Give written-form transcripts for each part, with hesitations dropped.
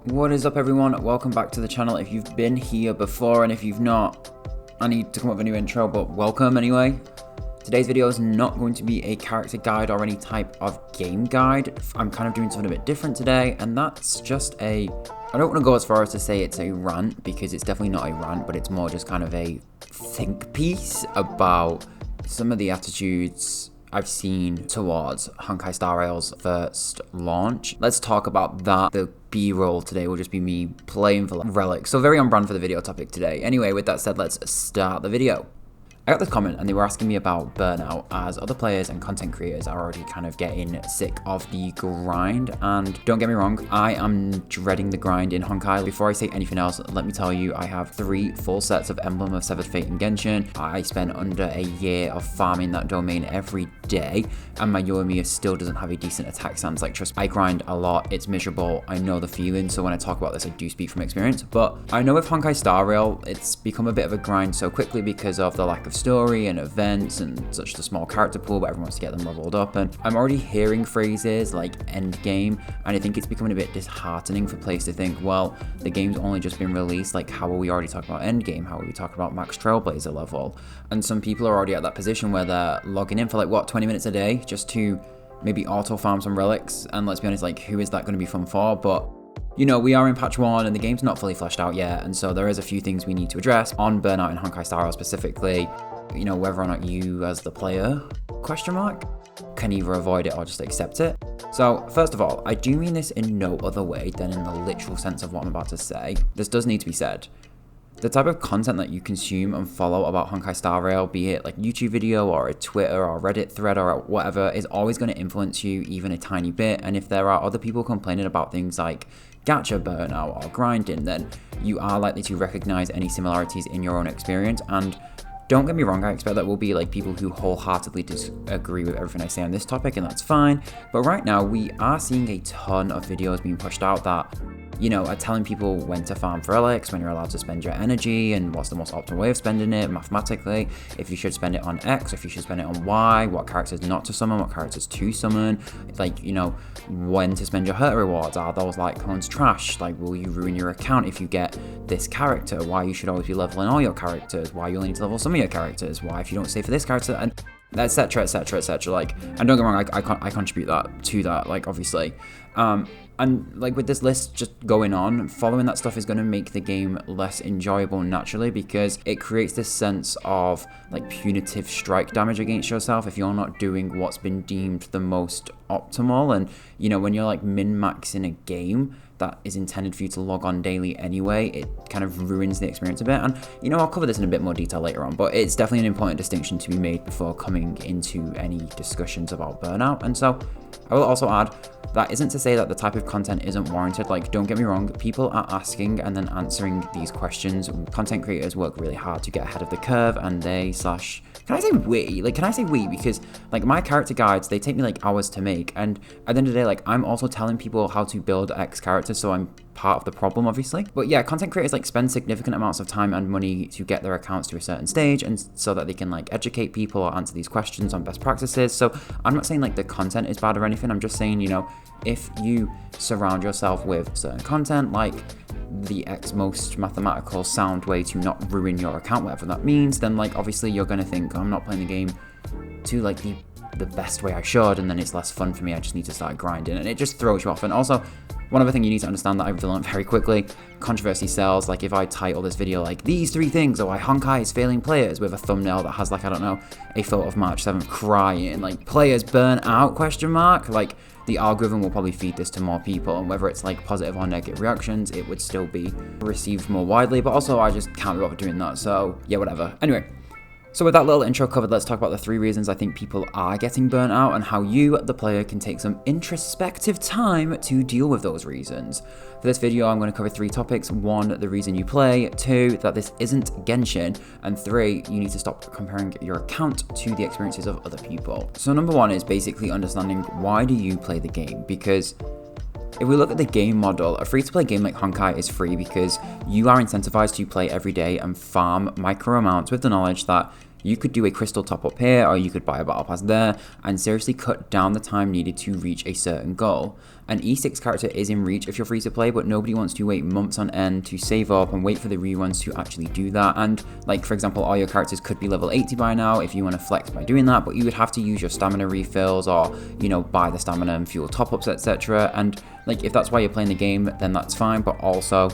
What is up, everyone? Welcome back to the channel. If you've been here before and if you've not, I need to come up with a new intro, but welcome anyway. Today's video is not going to be a character guide or any type of game guide. I'm kind of doing something a bit different today, and that's just I don't want to go as far as to say it's a rant, because it's definitely not a rant, but it's more just kind of a think piece about some of the attitudes I've seen towards Honkai Star Rail's first launch. Let's talk about that. The B-roll today will just be me playing for relics, so very on brand for the video topic today. Anyway, with that said, let's start the video. I got this comment and they were asking me about burnout, as other players and content creators are already kind of getting sick of the grind. And don't get me wrong, I am dreading the grind in Honkai. Before I say anything else, let me tell you, I have 3 full sets of Emblem of Severed Fate in Genshin. I spent under a year of farming that domain every day, and my Yoimiya still doesn't have a decent attack stance. Like, trust me, I grind a lot, it's miserable, I know the feeling, so when I talk about this, I do speak from experience. But I know with Honkai Star Rail, it's become a bit of a grind so quickly because of the lack of story and events and such a small character pool, but everyone wants to get them leveled up. And I'm already hearing phrases like end game, and I think it's becoming a bit disheartening for players to think, well, the game's only just been released, like how are we already talking about end game? How are we talking about max trailblazer level? And some people are already at that position where they're logging in for like, what, 20 minutes a day just to maybe auto farm some relics. And let's be honest, like, who is that going to be fun for? But you know, we are in patch 1 and the game's not fully fleshed out yet, and so there is a few things we need to address on burnout in Honkai Star Rail specifically. You know, whether or not you as the player, can either avoid it or just accept it. So first of all, I do mean this in no other way than in the literal sense of what I'm about to say. This does need to be said. The type of content that you consume and follow about Honkai Star Rail, be it like YouTube video or a Twitter or Reddit thread or whatever, is always going to influence you even a tiny bit. And if there are other people complaining about things like gacha burnout or grinding, then you are likely to recognize any similarities in your own experience. And don't get me wrong, I expect that will be like people who wholeheartedly disagree with everything I say on this topic, and that's fine. But right now, we are seeing a ton of videos being pushed out that, you know, are telling people when to farm for relics, when you're allowed to spend your energy, and what's the most optimal way of spending it mathematically, if you should spend it on X, if you should spend it on Y, what characters not to summon, what characters to summon, like, you know, when to spend your hurt rewards. Are those like clones trash? Like, will you ruin your account if you get this character? Why you should always be leveling all your characters? Why you only need to level some of your characters? Why if you don't save for this character? And etc, etc, etc. Like, and don't get me wrong, I contribute that to that, like, obviously. And like with this list just going on, following that stuff is going to make the game less enjoyable naturally, because it creates this sense of like punitive strike damage against yourself if you're not doing what's been deemed the most optimal. And you know, when you're like min-maxing a game that is intended for you to log on daily anyway, it kind of ruins the experience a bit. And you know, I'll cover this in a bit more detail later on, but it's definitely an important distinction to be made before coming into any discussions about burnout. And so I will also add, that isn't to say that the type of content isn't warranted. Like, don't get me wrong, people are asking and then answering these questions. Content creators work really hard to get ahead of the curve, and can I say we? Because like my character guides, they take me like hours to make, and at the end of the day, like, I'm also telling people how to build X characters, so I'm part of the problem, obviously. But yeah, content creators like spend significant amounts of time and money to get their accounts to a certain stage, and so that they can like educate people or answer these questions on best practices. So I'm not saying like the content is bad or anything. I'm just saying, you know, if you surround yourself with certain content, like the X most mathematical sound way to not ruin your account, whatever that means, then like obviously you're gonna think, I'm not playing the game to like the best way I should, and then it's less fun for me. I just need to start grinding, and it just throws you off. And also, one other thing you need to understand that I've learned very quickly, controversy sells. Like, if I title this video like these 3 things, or why Honkai is failing players, with a thumbnail that has like, I don't know, a photo of March 7th crying, like players burn out, like the algorithm will probably feed this to more people, and whether it's like positive or negative reactions, it would still be received more widely. But also, I just can't be bothered doing that, so yeah, whatever. Anyway, so with that little intro covered, let's talk about the 3 reasons I think people are getting burnt out, and how you, the player, can take some introspective time to deal with those reasons. For this video, I'm going to cover 3 topics. 1, the reason you play. 2, that this isn't Genshin. And 3, you need to stop comparing your account to the experiences of other people. So number 1 is basically understanding, why do you play the game? Because if we look at the game model, a free-to-play game like Honkai is free because you are incentivized to play every day and farm micro amounts with the knowledge that you could do a crystal top up here, or you could buy a battle pass there, and seriously cut down the time needed to reach a certain goal. An E6 character is in reach if you're free to play, but nobody wants to wait months on end to save up and wait for the reruns to actually do that. And like, for example, all your characters could be level 80 by now if you want to flex by doing that, but you would have to use your stamina refills or, you know, buy the stamina and fuel top-ups, etc. And like, if that's why you're playing the game, then that's fine, but also,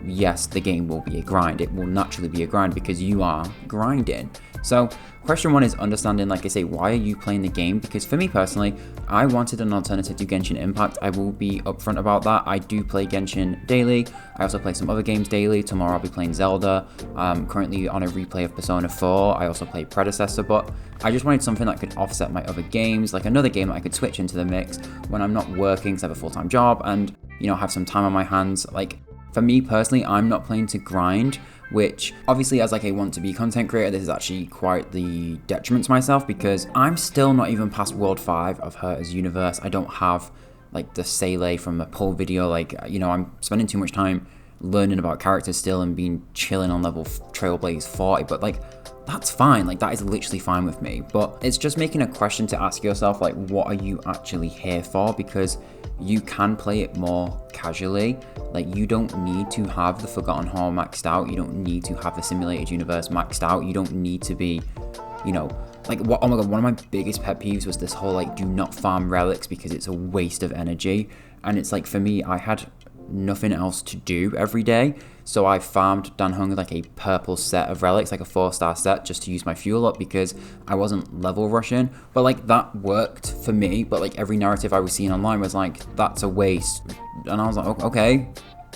yes, the game will be a grind. It will naturally be a grind because you are grinding. So question one is understanding, like I say, why are you playing the game? Because for me personally, I wanted an alternative to Genshin Impact. I will be upfront about that. I do play Genshin daily. I also play some other games daily. Tomorrow I'll be playing Zelda. I'm currently on a replay of Persona 4. I also play Predecessor, but I just wanted something that could offset my other games, like another game that I could switch into the mix when I'm not working because I have a full-time job and, you know, have some time on my hands. Like, for me personally, I'm not playing to grind, which obviously as like a want-to-be content creator, this is actually quite the detriment to myself because I'm still not even past World 5 of Herta's Universe. I don't have like the Seele from the poll video. Like, you know, I'm spending too much time learning about characters still and being chilling on level Trailblaze 40, but like, that's fine. Like, that is literally fine with me. But it's just making a question to ask yourself, like, what are you actually here for? Because you can play it more casually. Like, you don't need to have the Forgotten Hall maxed out. You don't need to have the Simulated Universe maxed out. You don't need to be, you know, like, what? Oh my god, one of my biggest pet peeves was this whole, like, do not farm relics because it's a waste of energy. And it's like, for me, I had nothing else to do every day, so I farmed Dan Hung like a purple set of relics, like a 4-star set, just to use my fuel up because I wasn't level rushing. But like, that worked for me, but like every narrative I was seeing online was like, that's a waste, and I was like, okay,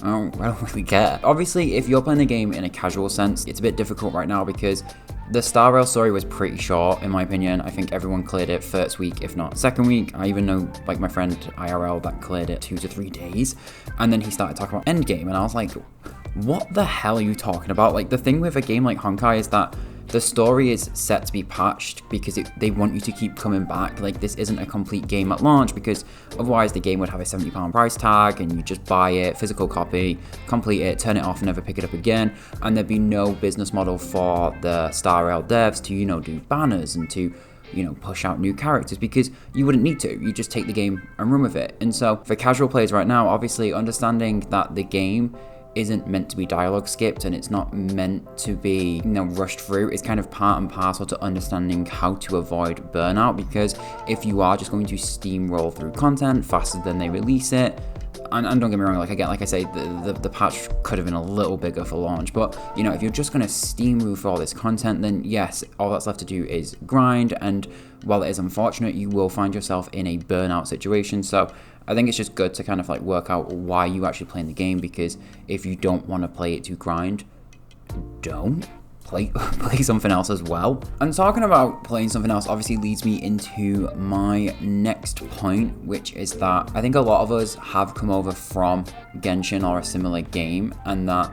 I don't really care. Obviously, if you're playing the game in a casual sense, it's a bit difficult right now because the Star Rail story was pretty short, in my opinion. I think everyone cleared it first week, if not second week. I even know, like, my friend IRL that cleared it 2 to 3 days. And then he started talking about endgame, and I was like, what the hell are you talking about? Like, the thing with a game like Honkai is that the story is set to be patched because they want you to keep coming back. Like, this isn't a complete game at launch because otherwise the game would have a £70 price tag and you just buy it, physical copy, complete it, turn it off, and never pick it up again. And there'd be no business model for the Star Rail devs to, you know, do banners and to, you know, push out new characters because you wouldn't need to. You just take the game and run with it. And so for casual players right now, obviously understanding that the game isn't meant to be dialogue skipped and it's not meant to be, you know, rushed through. It's kind of part and parcel to understanding how to avoid burnout, because if you are just going to steamroll through content faster than they release it, and don't get me wrong, like, again, like I say, the patch could have been a little bigger for launch, but, you know, if you're just going to steamroll through all this content, then yes, all that's left to do is grind, and while it is unfortunate, you will find yourself in a burnout situation. So I think it's just good to kind of like work out why you actually playing the game, because if you don't want to play it to grind, don't play something else as well. And talking about playing something else obviously leads me into my next point, which is that I think a lot of us have come over from Genshin or a similar game, and that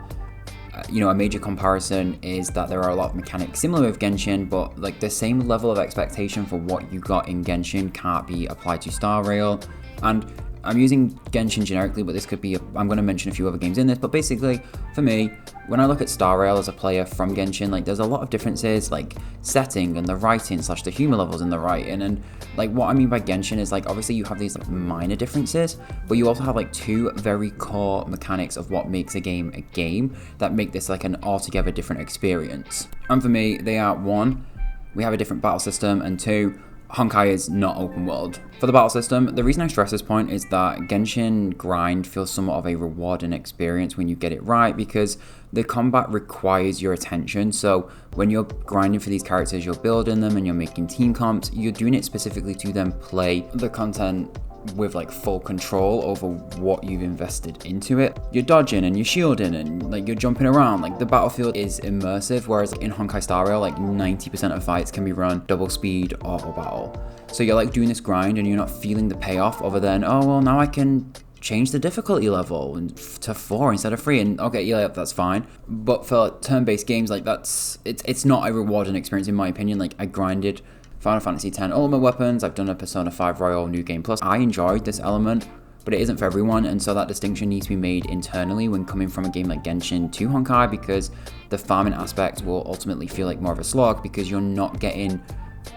you know, a major comparison is that there are a lot of mechanics similar with Genshin, but like the same level of expectation for what you got in Genshin can't be applied to Star Rail. And I'm using Genshin generically, but this could be, I'm going to mention a few other games in this, but basically, for me, when I look at Star Rail as a player from Genshin, like, there's a lot of differences, like, setting and the writing / the humor levels in the writing, and, like, what I mean by Genshin is, like, obviously you have these, like, minor differences, but you also have, like, 2 very core mechanics of what makes a game that make this, like, an altogether different experience. And for me, they are, 1, we have a different battle system, and 2, Honkai is not open world. For the battle system, the reason I stress this point is that Genshin grind feels somewhat of a rewarding experience when you get it right, because the combat requires your attention. So when you're grinding for these characters, you're building them and you're making team comps, you're doing it specifically to then play the content with like full control over what you've invested into it. You're dodging and you're shielding and like you're jumping around. Like the battlefield is immersive, whereas in Honkai Star Rail, like 90% of fights can be run double speed auto battle. So you're like doing this grind and you're not feeling the payoff other than, oh well, now I can change the difficulty level to 4 instead of 3, and okay, yeah, that's fine. But for turn-based games, like it's not a rewarding experience in my opinion. Like I grinded Final Fantasy X Ultimate Weapons, I've done a Persona 5 Royal New Game Plus. I enjoyed this element, but it isn't for everyone, and so that distinction needs to be made internally when coming from a game like Genshin to Honkai, because the farming aspect will ultimately feel like more of a slog because you're not getting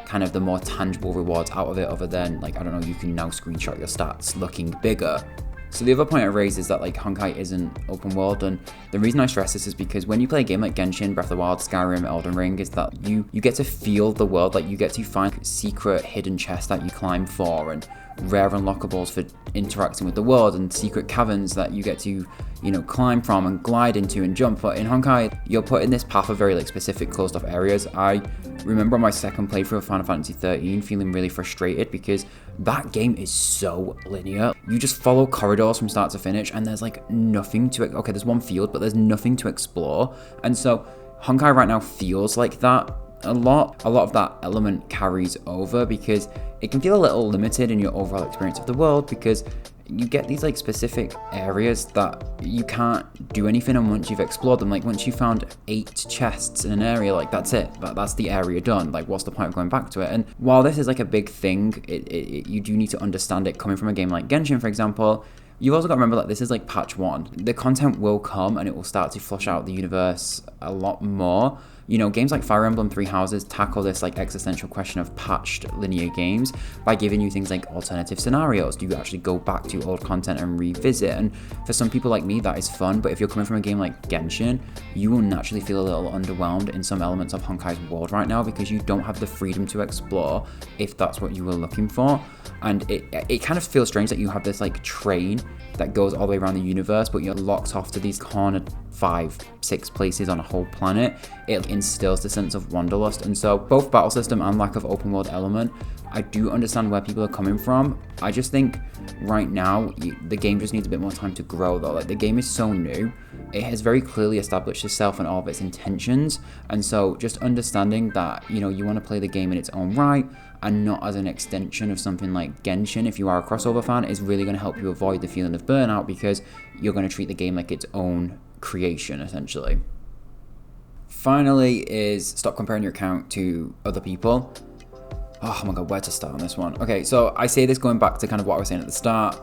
kind of the more tangible rewards out of it, other than, like, I don't know, you can now screenshot your stats looking bigger. So the other point I raised is that, like, Honkai isn't open world, and the reason I stress this is because when you play a game like Genshin, Breath of the Wild, Skyrim, Elden Ring, is that you get to feel the world. Like, you get to find secret hidden chests that you climb for, and rare unlockables for interacting with the world, and secret caverns that you get to, you know, climb from and glide into and jump. But in Honkai, you're put in this path of very, like, specific closed off areas. I remember my second playthrough of Final Fantasy 13 feeling really frustrated because that game is so linear. You just follow corridors from start to finish, and there's like nothing to, okay, there's one field, but there's nothing to explore. And so Honkai right now feels like that a lot of that element carries over because it can feel a little limited in your overall experience of the world, because you get these like specific areas that you can't do anything on once you've explored them. Like, once you found 8 chests in an area, like, that's it, that's the area done. Like, what's the point of going back to it? And while this is like a big thing, you do need to understand it coming from a game like Genshin, for example. You've also got to remember that this is like patch 1. The content will come and it will start to flush out the universe a lot more. You know, games like Fire Emblem Three Houses tackle this like existential question of patched linear games by giving you things like alternative scenarios. Do you actually go back to old content and revisit? And for some people like me, that is fun. But if you're coming from a game like Genshin, you will naturally feel a little underwhelmed in some elements of Honkai's world right now, because you don't have the freedom to explore if that's what you were looking for. And it kind of feels strange that you have this like train that goes all the way around the universe, but you're locked off to these cornered 5-6 places on a whole planet. It instills the sense of wanderlust. And so both battle system and lack of open world element, I do understand where people are coming from. I just think right now the game just needs a bit more time to grow, though. Like, the game is so new, it has very clearly established itself and all of its intentions, and so just understanding that, you know, you want to play the game in its own right and not as an extension of something like Genshin, if you are a crossover fan, is really going to help you avoid the feeling of burnout, because you're going to treat the game like its own creation, essentially. Finally is stop comparing your account to other people. Oh my god, where to start on this one? Okay, so I say this going back to kind of what I was saying at the start.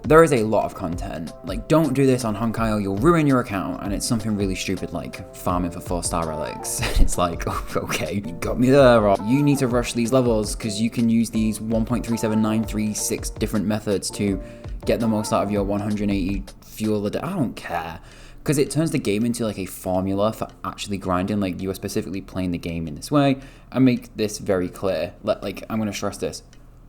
There is a lot of content. Like, don't do this on Honkai or you'll ruin your account, and it's something really stupid like farming for 4-star relics. It's like, oh, okay, you got me there, or you need to rush these levels because you can use these 1.37936 different methods to get the most out of your 180 fuel a day. I don't care. Because it turns the game into like a formula for actually grinding. Like, you are specifically playing the game in this way. And make this very clear. Like, I'm going to stress this.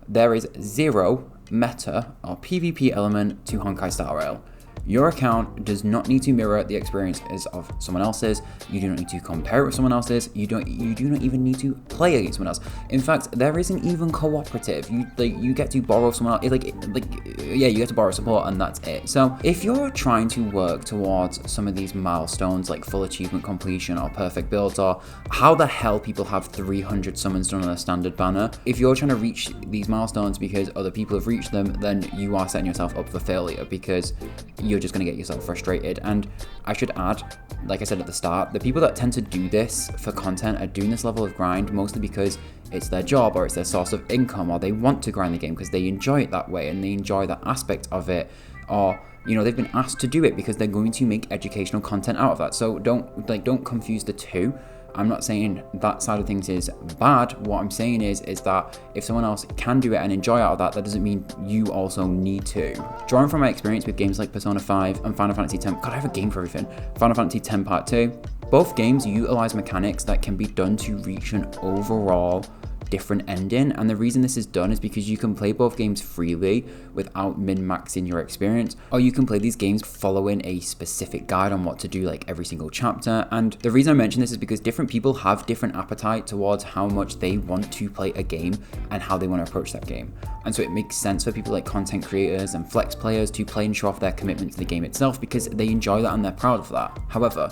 There is zero meta or PvP element to Honkai Star Rail. Your account does not need to mirror the experiences of someone else's. You do not need to compare it with someone else's. You do not even need to play against someone else. In fact, there isn't even cooperative. You get to borrow someone else. You get to borrow support, and that's it. So if you're trying to work towards some of these milestones, like full achievement completion or perfect builds, or how the hell people have 300 summons done on a standard banner, if you're trying to reach these milestones because other people have reached them, then you are setting yourself up for failure, because you're just going to get yourself frustrated. And I should add, like I said at the start, the people that tend to do this for content are doing this level of grind mostly because it's their job or it's their source of income, or they want to grind the game because they enjoy it that way and they enjoy that aspect of it, or, you know, they've been asked to do it because they're going to make educational content out of that. So don't confuse the two. I'm not saying that side of things is bad. What I'm saying is that if someone else can do it and enjoy out of that, that doesn't mean you also need to. Drawing from my experience with games like Persona 5 and Final Fantasy X, God, I have a game for everything. Final Fantasy X Part 2, both games utilize mechanics that can be done to reach an overall different ending, and the reason this is done is because you can play both games freely without min-maxing your experience, or you can play these games following a specific guide on what to do like every single chapter. And the reason I mention this is because different people have different appetite towards how much they want to play a game and how they want to approach that game, and so it makes sense for people like content creators and flex players to play and show off their commitment to the game itself because they enjoy that and they're proud of that. However,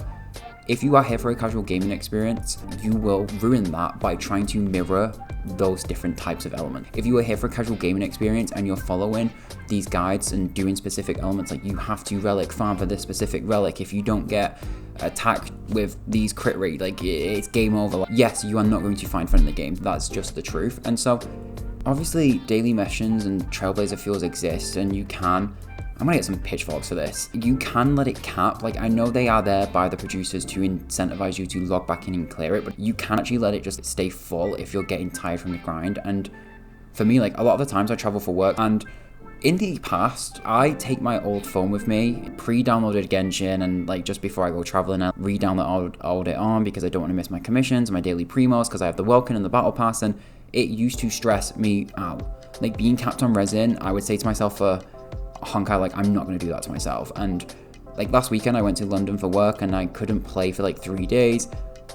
if you are here for a casual gaming experience, you will ruin that by trying to mirror those different types of elements. If you are here for a casual gaming experience and you're following these guides and doing specific elements, like you have to relic farm for this specific relic, if you don't get attacked with these crit rate, like it's game over. Yes, you are not going to find fun in the game. That's just the truth. And so obviously daily missions and trailblazer fuels exist, and you can, I'm gonna get some pitchforks for this, you can let it cap. Like, I know they are there by the producers to incentivize you to log back in and clear it, but you can actually let it just stay full if you're getting tired from the grind. And for me, like, a lot of the times I travel for work, and in the past, I take my old phone with me, pre-downloaded Genshin, and like just before I go traveling, I re-download it on because I don't want to miss my commissions, my daily primos, because I have the Welkin and the Battle Pass, and it used to stress me out. Like, being capped on resin, I would say to myself for Honkai, like, I'm not going to do that to myself. And like last weekend, I went to London for work and I couldn't play for like 3 days.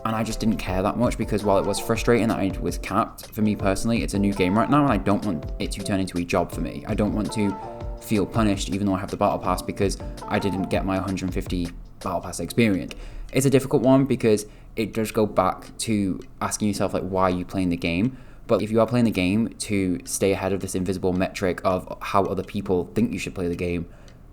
And I just didn't care that much, because while it was frustrating that I was capped, for me personally, it's a new game right now, and I don't want it to turn into a job for me. I don't want to feel punished even though I have the Battle Pass because I didn't get my 150 Battle Pass experience. It's a difficult one because it does go back to asking yourself, like, why are you playing the game? But if you are playing the game to stay ahead of this invisible metric of how other people think you should play the game,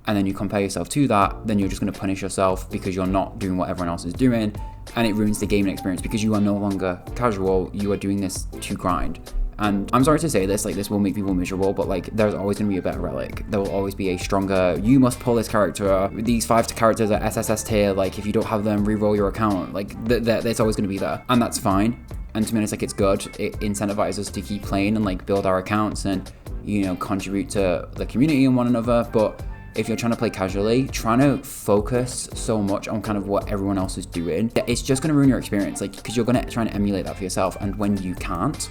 and then you compare yourself to that, then you're just going to punish yourself because you're not doing what everyone else is doing, and it ruins the gaming experience because you are no longer casual, you are doing this to grind. And I'm sorry to say this, like, this will make people miserable, but like, there's always going to be a better relic. There will always be a stronger, you must pull this character, these 5 characters are SSS tier, like, if you don't have them, re-roll your account, like, it's always going to be there, and that's fine. And to be honest, like, it's good, it incentivizes us to keep playing and like build our accounts and, you know, contribute to the community and one another. But if you're trying to play casually, trying to focus so much on kind of what everyone else is doing, it's just going to ruin your experience, like, because you're going to try and emulate that for yourself, and when you can't,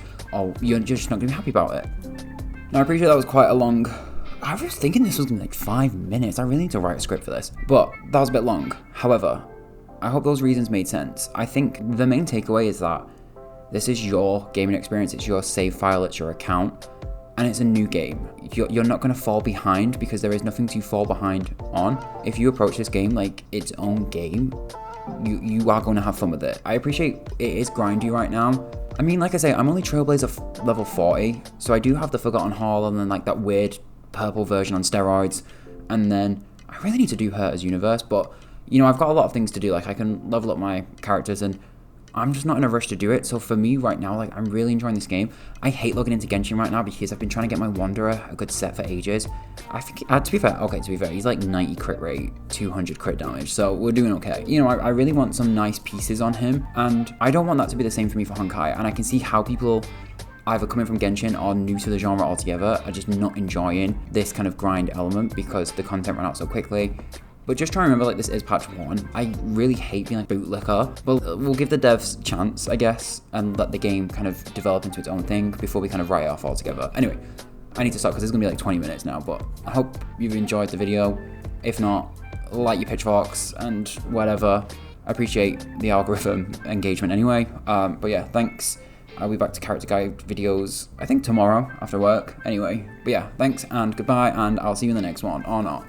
you're just not going to be happy about it. Now, I appreciate that was quite a long, I was thinking this was going to be like 5 minutes. I really need to write a script for this, but that was a bit long. However, I hope those reasons made sense. I think the main takeaway is that this is your gaming experience, it's your save file, it's your account, and it's a new game. You're not going to fall behind because there is nothing to fall behind on. If you approach this game like its own game, you are going to have fun with it. I appreciate it is grindy right now. I mean, like I say, I'm only Trailblazer level 40, so I do have the Forgotten Hall and then like that weird purple version on steroids, and then I really need to do her as Universe, but you know, I've got a lot of things to do. Like, I can level up my characters, and I'm just not in a rush to do it. So for me right now, like, I'm really enjoying this game. I hate logging into Genshin right now because I've been trying to get my Wanderer a good set for ages. I think, to be fair, he's like 90 crit rate, 200 crit damage, so we're doing okay. You know, I really want some nice pieces on him, and I don't want that to be the same for me for Honkai, and I can see how people either coming from Genshin or new to the genre altogether are just not enjoying this kind of grind element because the content ran out so quickly. But just try and remember, like, this is patch 1. I really hate being like bootlicker, but we'll give the devs a chance, I guess, and let the game kind of develop into its own thing before we kind of write it off altogether. Anyway, I need to stop because it's gonna be like 20 minutes now, but I hope you've enjoyed the video. If not, like your pitchforks and whatever. I appreciate the algorithm engagement anyway. But yeah, thanks. I'll be back to character guide videos, I think tomorrow after work. Anyway, but yeah, thanks and goodbye, and I'll see you in the next one, or not.